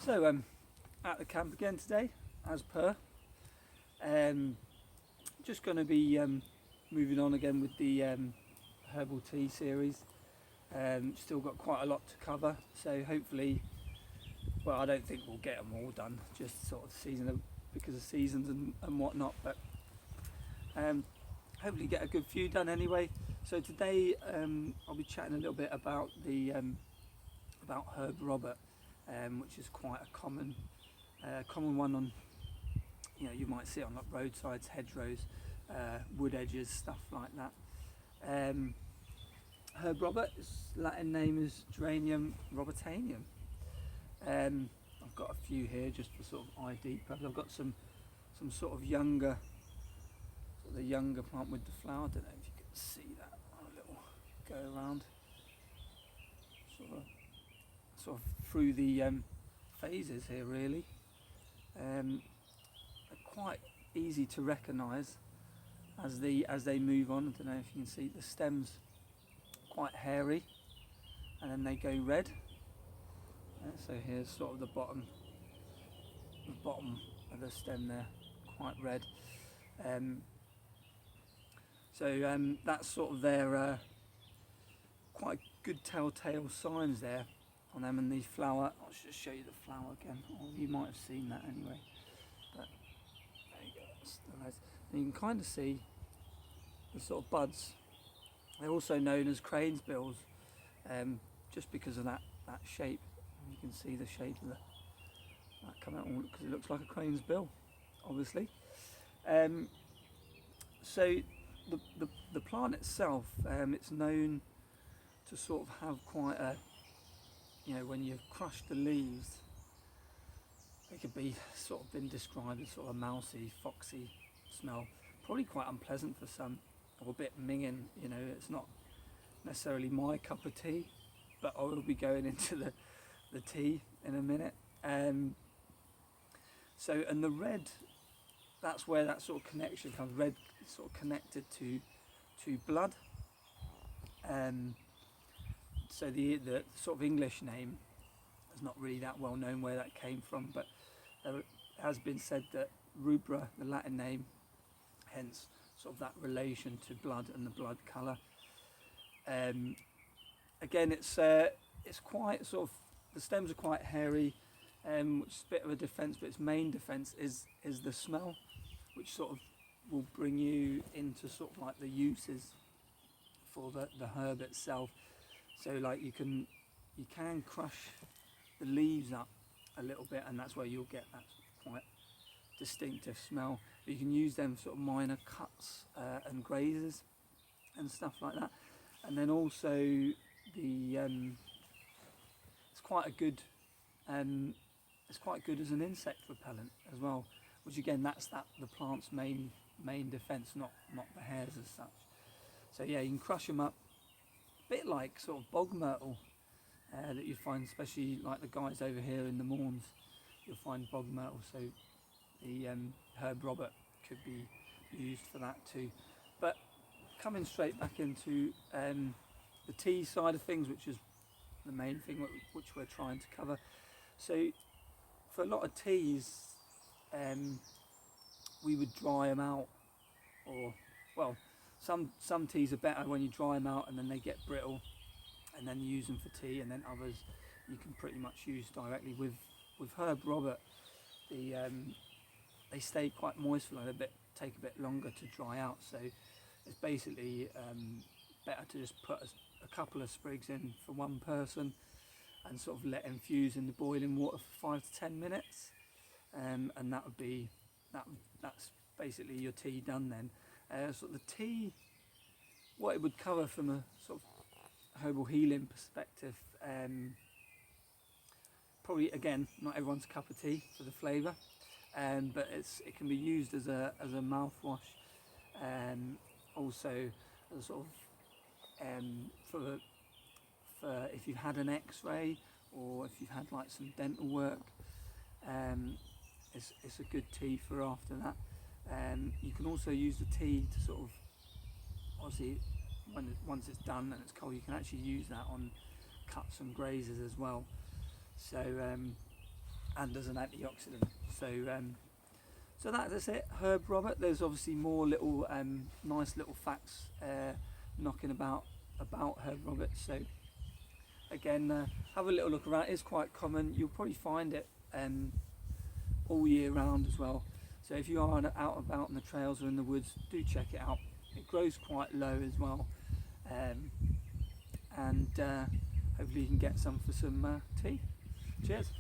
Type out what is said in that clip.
So at the camp again today, as per. Just going to be moving on again with the herbal tea series. Still got quite a lot to cover, so hopefully, well, I don't think we'll get them all done, just sort of because of seasons and whatnot, but hopefully get a good few done anyway. So today I'll be chatting a little bit about the about Herb Robert, which is quite a common one on, you might see it on like roadsides, hedgerows, wood edges, stuff like that. Herb Robert, its Latin name is Geranium Robertainium. I've got a few here just for sort of ID purposes. I've got some sort of younger plant with the flower. I don't know if you can see that. A little go around, sort of through the phases here really. They're quite easy to recognise as they move on. I don't know if you can see the stems quite hairy, and then they go red. So here's sort of the bottom of the stem there, quite red. So that's sort of their quite good telltale signs there on them. And these flower, I'll just show you the flower again. Oh, you might have seen that anyway. But there you go. That's the nice. And you can kind of see the sort of buds. They're also known as crane's bills, just because of that shape. You can see the shape of that coming out because it looks like a crane's bill, obviously. So the plant itself, it's known to sort of have quite a, when you crush the leaves, it could be sort of been described as sort of a mousy, foxy smell. Probably quite unpleasant for some, or a bit minging. It's not necessarily my cup of tea, but I will be going into the tea in a minute. And the red, that's where that sort of connection comes. Red is sort of connected to blood. So the sort of English name is not really that well known where that came from, but there has been said that rubra, the Latin name, hence sort of that relation to blood and the blood colour. Again, it's quite sort of, the stems are quite hairy, which is a bit of a defence, but its main defence is the smell, which sort of will bring you into sort of like the uses for the herb itself. So like you can crush the leaves up a little bit, and that's where you'll get that quite distinctive smell. But you can use them sort of minor cuts and grazes and stuff like that. And then also it's quite good as an insect repellent as well, which again that's the plant's main defence, not the hairs as such. So yeah, you can crush them up, a bit like sort of bog myrtle that you find, especially like the guys over here in the Mourns, you'll find bog myrtle. So the Herb Robert could be used for that too. But coming straight back into the tea side of things, which is the main thing which we're trying to cover. So for a lot of teas, we would dry them out, or well, some teas are better when you dry them out and then they get brittle, and then use them for tea. And then others you can pretty much use directly. With Herb Robert, they stay quite moist for take a bit longer to dry out. So it's basically better to just put a couple of sprigs in for one person and sort of let infuse in the boiling water for 5 to 10 minutes, and that's basically your tea done then. So the tea, what it would cover from a sort of herbal healing perspective, probably again not everyone's cup of tea for the flavour, but it can be used as a mouthwash, also as a sort of for if you've had an X-ray, or if you've had like some dental work, it's a good tea for after that. You can also use the tea to sort of, obviously once it's done and it's cold, you can actually use that on cuts and grazes as well. So and as an antioxidant. So that's it. Herb Robert. There's obviously more little nice little facts knocking about Herb Robert. So again, have a little look around. It's quite common. You'll probably find it all year round as well. So if you are out about in the trails or in the woods, do check it out. It grows quite low as well, and hopefully you can get some for some tea. Cheers.